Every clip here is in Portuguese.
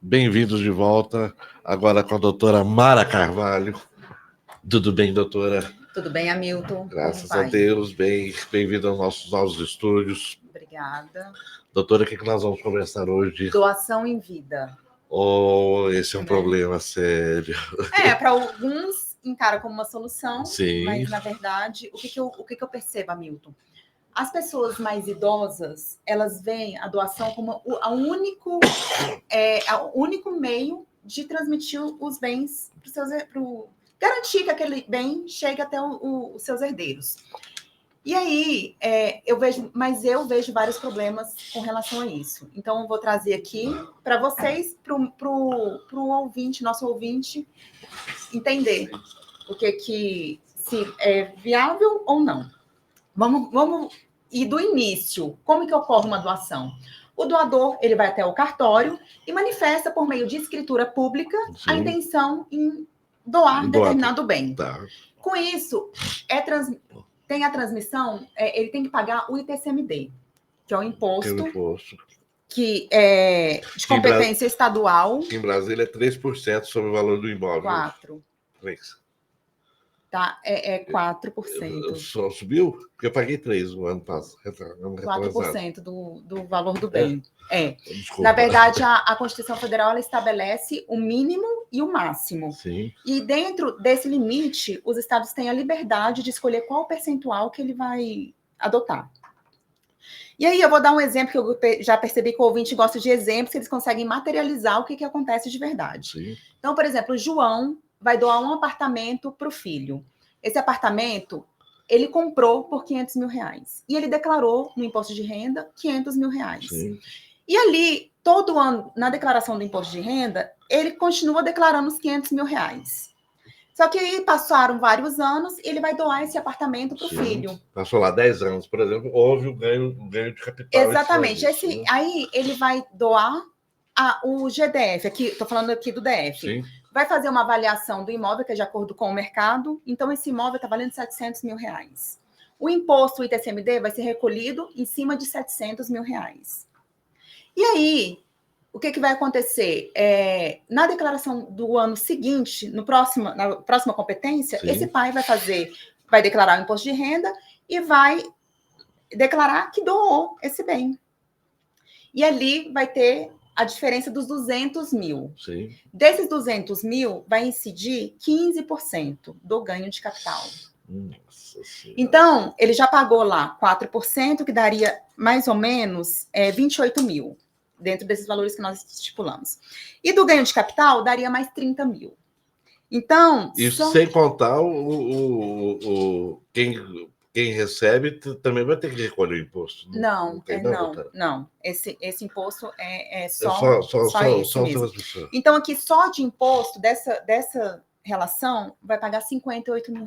Bem-vindos de volta, agora com a doutora Mara Carvalho. Tudo bem, doutora? Tudo bem, Hamilton? Graças a Deus, bem-vindo aos nossos novos estúdios. Obrigada. Doutora, o que nós vamos conversar hoje? Doação em vida. Oh, esse é um problema sério. Para alguns encara como uma solução, Sim. Mas, na verdade, o que eu percebo, Hamilton? As pessoas mais idosas, elas veem a doação como o único meio de transmitir os bens para garantir que aquele bem chegue até os seus herdeiros. E aí, eu vejo vários problemas com relação a isso. Então, eu vou trazer aqui para vocês, para o ouvinte, nosso ouvinte, entender se é viável ou não. Vamos ir do início. Como que ocorre uma doação? O doador, ele vai até o cartório e manifesta por meio de escritura pública a intenção em doar determinado bem. Tá. Com isso, tem a transmissão, ele tem que pagar o ITCMD, que é o imposto que é de competência estadual. Em Brasília é 3% sobre o valor do imóvel. 4%. 3%. Tá, 4%. Só subiu? Porque eu paguei 3% no ano passado. 4% do valor do bem. Desculpa. Na verdade, a Constituição Federal ela estabelece o mínimo e o máximo. Sim. E dentro desse limite, os estados têm a liberdade de escolher qual percentual que ele vai adotar. E aí eu vou dar um exemplo que eu já percebi que o ouvinte gosta de exemplos, que eles conseguem materializar o que acontece de verdade. Sim. Então, por exemplo, o João vai doar um apartamento para o filho. Esse apartamento, ele comprou por R$500 mil. E ele declarou no imposto de renda R$500 mil. Sim. E ali, todo ano, na declaração do imposto de renda, ele continua declarando os R$500 mil. Só que aí passaram vários anos e ele vai doar esse apartamento para o filho. Passou lá 10 anos, por exemplo, houve o ganho de capital. Exatamente. Aí ele vai doar o GDF, estou falando aqui do DF. Sim. Vai fazer uma avaliação do imóvel, que é de acordo com o mercado. Então, esse imóvel está valendo R$700 mil. O imposto, o ITCMD, vai ser recolhido em cima de R$700 mil. E aí, o que vai acontecer? Na declaração do ano seguinte, na próxima competência, Sim. Esse pai vai declarar o imposto de renda e vai declarar que doou esse bem. E ali vai ter a diferença dos R$200 mil. Sim. Desses R$200 mil, vai incidir 15% do ganho de capital. Nossa Senhora. Então, ele já pagou lá 4%, que daria mais ou menos R$28 mil, dentro desses valores que nós estipulamos. E do ganho de capital, daria mais R$30 mil. Então... Isso sem contar quem recebe também vai ter que recolher o imposto. Não. Esse imposto é só esse mesmo. Então, aqui, só de imposto dessa relação, vai pagar R$58 mil.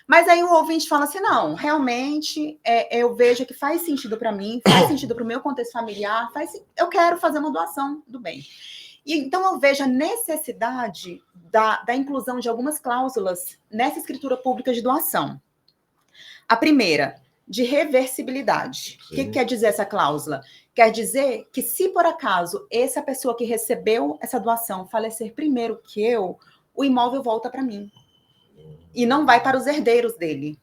Mas aí o ouvinte fala assim, não, realmente, eu vejo que faz sentido para mim, faz sentido para o meu contexto familiar, eu quero fazer uma doação do bem. E, então, eu vejo a necessidade da inclusão de algumas cláusulas nessa escritura pública de doação. A primeira, de reversibilidade. O que quer dizer essa cláusula? Quer dizer que se por acaso essa pessoa que recebeu essa doação falecer primeiro que eu, o imóvel volta para mim. E não vai para os herdeiros dele.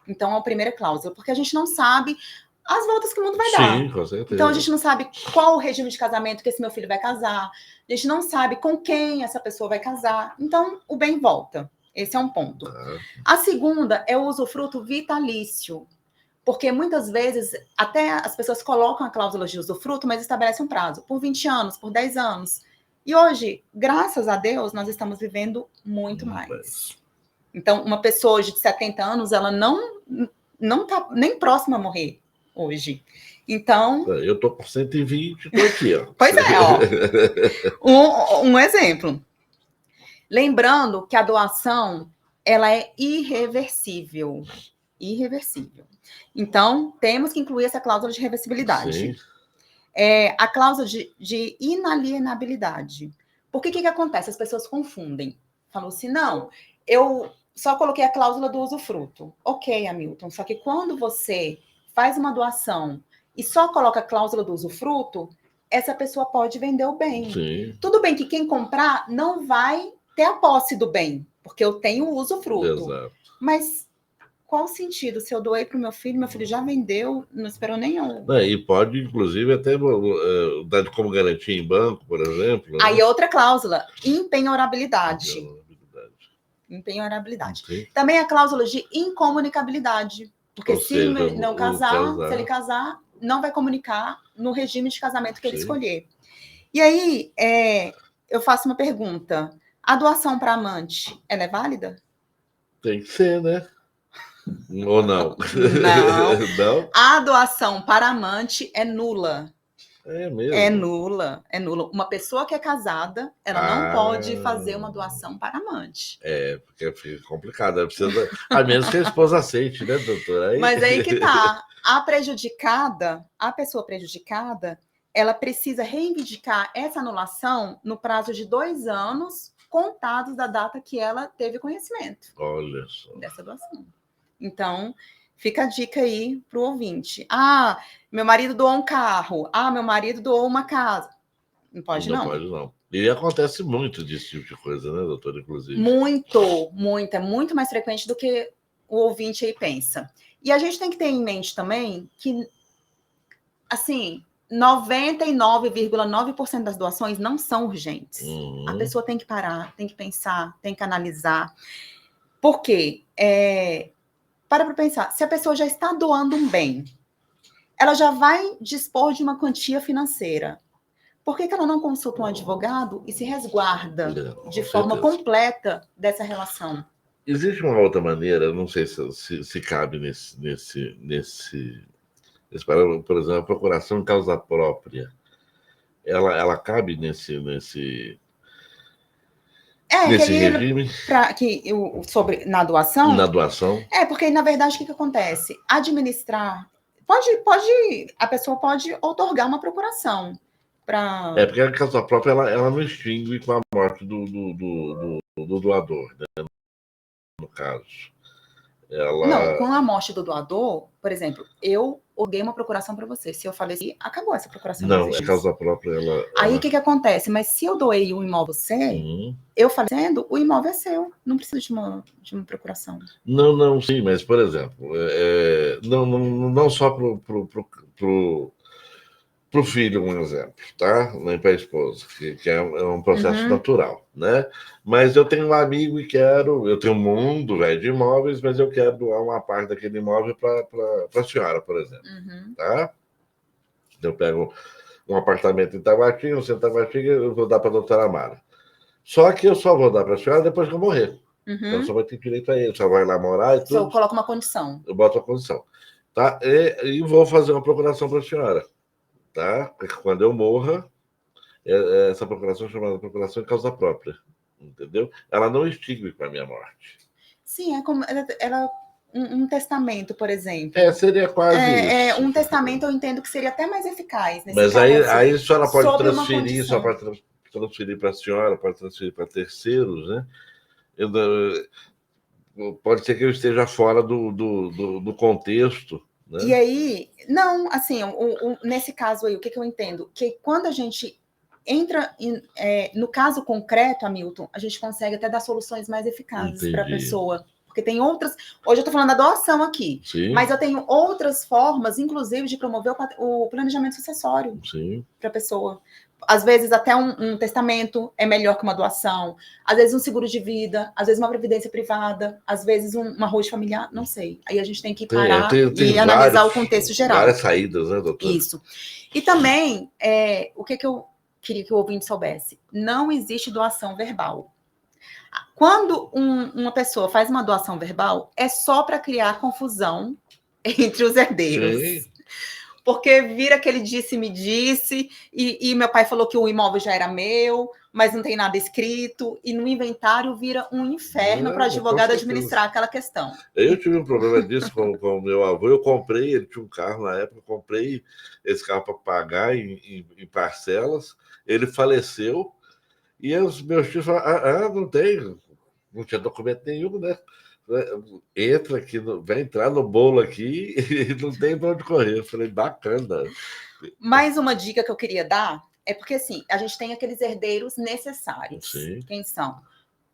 Então, é a primeira cláusula. Porque a gente não sabe as voltas que o mundo vai dar. Sim, com certeza. Então, a gente não sabe qual o regime de casamento que esse meu filho vai casar. A gente não sabe com quem essa pessoa vai casar. Então, o bem volta. Esse é um ponto. A segunda é o usufruto vitalício. Porque muitas vezes, até as pessoas colocam a cláusula de usufruto, mas estabelecem um prazo. Por 20 anos, por 10 anos. E hoje, graças a Deus, nós estamos vivendo muito mais. Então, uma pessoa hoje de 70 anos, ela não está nem próxima a morrer hoje. Então... Eu estou com 120, estou aqui, ó. Pois um exemplo. Lembrando que a doação, ela é irreversível. Irreversível. Então, temos que incluir essa cláusula de reversibilidade. Sim. A cláusula de inalienabilidade. Por que acontece? As pessoas confundem. Falam assim, não, eu só coloquei a cláusula do usufruto. Ok, Hamilton, só que quando você faz uma doação e só coloca a cláusula do usufruto, essa pessoa pode vender o bem. Sim. Tudo bem que quem comprar não vai ter a posse do bem, porque eu tenho o usufruto. Exato. Mas qual o sentido? Se eu doei para o meu filho já vendeu, não esperou nem eu. E pode, inclusive, até dar como garantia em banco, por exemplo. Aí é outra cláusula, empenhorabilidade. Sim. Também a cláusula de incomunicabilidade. Porque se ele não casar, se ele casar, não vai comunicar no regime de casamento que ele escolher. E aí, eu faço uma pergunta. A doação para amante, ela é válida? Tem que ser, né? Ou não? Não. A doação para amante é nula. É mesmo? É nula. Uma pessoa que é casada, ela não pode fazer uma doação para amante. Porque fica complicado. Ela precisa, a menos que a esposa aceite, né, doutora? Mas aí que tá. A pessoa prejudicada, ela precisa reivindicar essa anulação no prazo de 2 anos, contados da data que ela teve conhecimento. Olha só. Dessa doação. Então, fica a dica aí para o ouvinte. Meu marido doou um carro. Meu marido doou uma casa. Não pode, não. Não pode, não. E acontece muito desse tipo de coisa, né, doutora, inclusive? Muito. É muito mais frequente do que o ouvinte aí pensa. E a gente tem que ter em mente também que, assim, 99,9% das doações não são urgentes. A pessoa tem que parar, tem que pensar, tem que analisar. Por quê? Para pensar, se a pessoa já está doando um bem, ela já vai dispor de uma quantia financeira. Por que ela não consulta um advogado e se resguarda de forma completa dessa relação? Existe uma outra maneira, não sei se cabe nesse por exemplo, a procuração em causa própria. Ela cabe nesse regime? Na doação? Na doação. Porque, na verdade, o que acontece? Administrar... a pessoa pode outorgar uma procuração. Porque a causa própria, ela não extingue com a morte do doador, né? No caso. Não, com a morte do doador, por exemplo, eu orguei uma procuração para você. Se eu faleci, acabou essa procuração. Não, a causa própria, Aí o que acontece? Mas se eu doei um imóvel você, eu falecendo, o imóvel é seu. Não precisa de uma procuração. Não, sim, mas, por exemplo, não só para o filho, um exemplo, tá? Nem para a esposa, que é um processo natural, né? Mas eu tenho um amigo e eu tenho um mundo velho de imóveis, mas eu quero doar uma parte daquele imóvel para a senhora, por exemplo, tá? Eu pego um apartamento em Taguatinga, no centro de Taguatinga, eu vou dar para a doutora Mara. Só que eu só vou dar para a senhora depois que eu morrer. Então só vai ter direito a ele, só vai lá morar e tudo. Só coloca uma condição. Eu boto a condição, tá? E vou fazer uma procuração para a senhora. Tá? Porque quando eu morra, essa procuração é chamada procuração em causa própria, entendeu? Ela não extingue com a minha morte. Sim, é como um testamento, por exemplo. Seria quase isso. Um testamento eu entendo que seria até mais eficaz nesse Mas caso. Aí a senhora pode transferir, só pode transferir para a senhora, pode transferir para terceiros, né? Pode ser que eu esteja fora do contexto. Né? E aí, não, assim, nesse caso aí, o que eu entendo? Que quando a gente entra no caso concreto, Hamilton, a gente consegue até dar soluções mais eficazes para a pessoa. Porque tem outras... Hoje eu estou falando da doação aqui. Sim. Mas eu tenho outras formas, inclusive, de promover o planejamento sucessório para a pessoa. Às vezes, até um testamento é melhor que uma doação. Às vezes, um seguro de vida. Às vezes, uma previdência privada. Às vezes, uma arroz familiar. Não sei. Aí a gente tem que parar e analisar o contexto geral. Várias saídas, né, doutora? Isso. E também, o que eu queria que o ouvinte soubesse? Não existe doação verbal. Quando uma pessoa faz uma doação verbal, é só para criar confusão entre os herdeiros. Sim. Porque vira aquele disse-me-disse, e meu pai falou que o imóvel já era meu, mas não tem nada escrito, e no inventário vira um inferno para o advogado administrar aquela questão. Eu tive um problema disso com o meu avô, ele tinha um carro na época, eu comprei esse carro para pagar em parcelas, ele faleceu, e os meus tios falaram, não tinha documento nenhum, né? Entra aqui, vai entrar no bolo aqui e não tem para onde correr. Eu falei, bacana. Mais uma dica que eu queria dar é porque, assim, a gente tem aqueles herdeiros necessários. Sim. Quem são?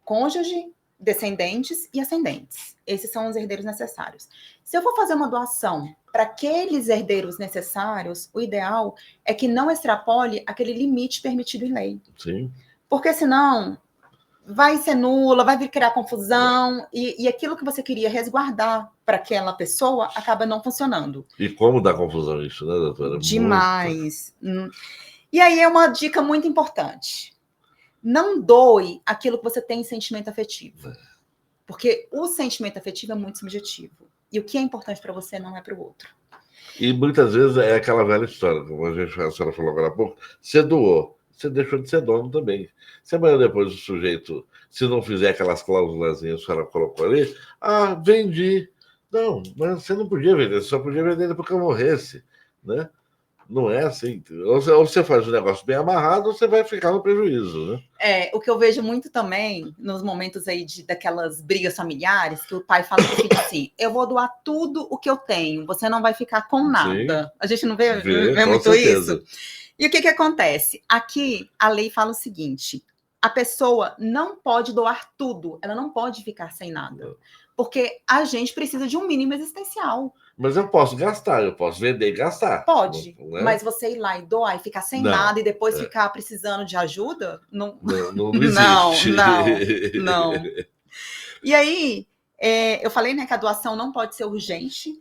Cônjuge, descendentes e ascendentes. Esses são os herdeiros necessários. Se eu for fazer uma doação para aqueles herdeiros necessários, o ideal é que não extrapole aquele limite permitido em lei. Sim. Porque senão vai ser nula, vai criar confusão, e aquilo que você queria resguardar para aquela pessoa acaba não funcionando. E como dá confusão isso, né, doutora? Demais. E aí é uma dica muito importante. Não doe aquilo que você tem em sentimento afetivo. Porque o sentimento afetivo é muito subjetivo. E o que é importante para você não é para o outro. E muitas vezes é aquela velha história, como a senhora falou agora há pouco, você doou, você deixou de ser dono também. Se amanhã depois o sujeito, se não fizer aquelas cláusulas que a senhora colocou ali, vendi. Não, mas você não podia vender, você só podia vender depois que eu morresse, né? Não é assim. Ou você faz o negócio bem amarrado, ou você vai ficar no prejuízo, né? O que eu vejo muito também, nos momentos aí daquelas brigas familiares, que o pai fala pro filho assim, eu vou doar tudo o que eu tenho, você não vai ficar com nada. Sim, a gente não vê muito certeza. Isso? E o que acontece? Aqui, a lei fala o seguinte, a pessoa não pode doar tudo, ela não pode ficar sem nada. Porque a gente precisa de um mínimo existencial. Mas eu posso gastar, eu posso vender e gastar. Pode, não é? Mas você ir lá e doar e ficar sem nada e depois ficar precisando de ajuda, não existe. Não. E aí, eu falei, né, que a doação não pode ser urgente.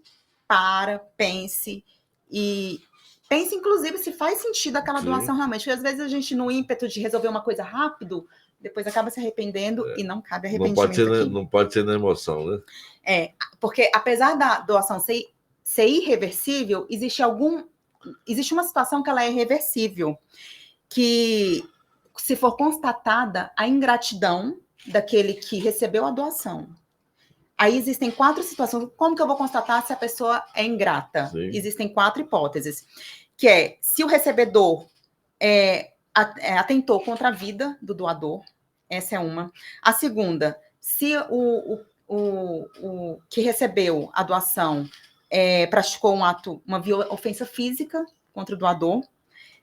Pense e pense, inclusive, se faz sentido aquela doação realmente. Porque às vezes a gente, no ímpeto de resolver uma coisa rápido, depois acaba se arrependendo e não cabe arrependimento. Não pode ser na emoção, né? Porque apesar da doação ser irreversível, existe uma situação que ela é irreversível, que se for constatada a ingratidão daquele que recebeu a doação. Aí existem 4 situações. Como que eu vou constatar se a pessoa é ingrata? Sim. Existem 4 hipóteses, que é se o recebedor atentou contra a vida do doador, essa é uma. A segunda, se o que recebeu a doação praticou uma ofensa física contra o doador,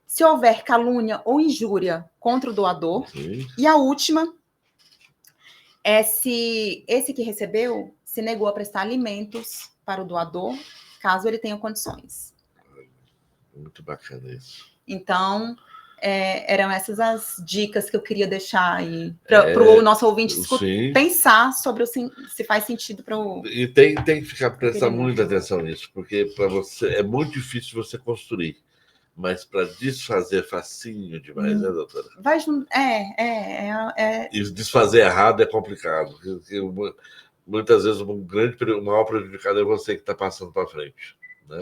se houver calúnia ou injúria contra o doador, e a última é se esse que recebeu se negou a prestar alimentos para o doador, caso ele tenha condições. Muito bacana isso. Então, eram essas as dicas que eu queria deixar aí para o nosso ouvinte pensar sobre se faz sentido para o... E tem que prestar muita atenção nisso, porque para você é muito difícil você construir, mas para desfazer facinho demais, né, doutora? E desfazer errado é complicado, porque muitas vezes o maior prejudicado é você que está passando para frente, né?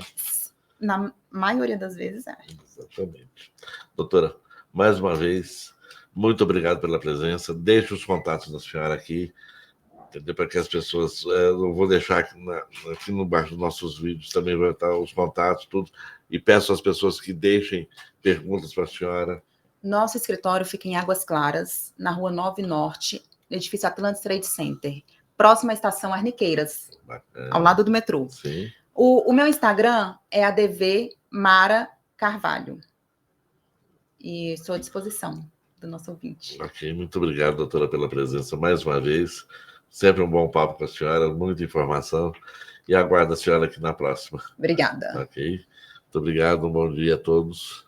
Na maioria das vezes é. Exatamente. Doutora, mais uma vez, muito obrigado pela presença. Deixe os contatos da senhora aqui, entendeu? Para que as pessoas... eu vou deixar aqui embaixo dos nossos vídeos, também vai estar os contatos, tudo. E peço às pessoas que deixem perguntas para a senhora. Nosso escritório fica em Águas Claras, na Rua 9 Norte, edifício Atlantis Trade Center, próxima à estação Arniqueiras, ao lado do metrô. Sim. O meu Instagram é ADV Mara Carvalho. E estou à disposição do nosso ouvinte. Ok, muito obrigado, doutora, pela presença mais uma vez. Sempre um bom papo com a senhora, muita informação. E aguardo a senhora aqui na próxima. Obrigada. Ok. Muito obrigado, um bom dia a todos.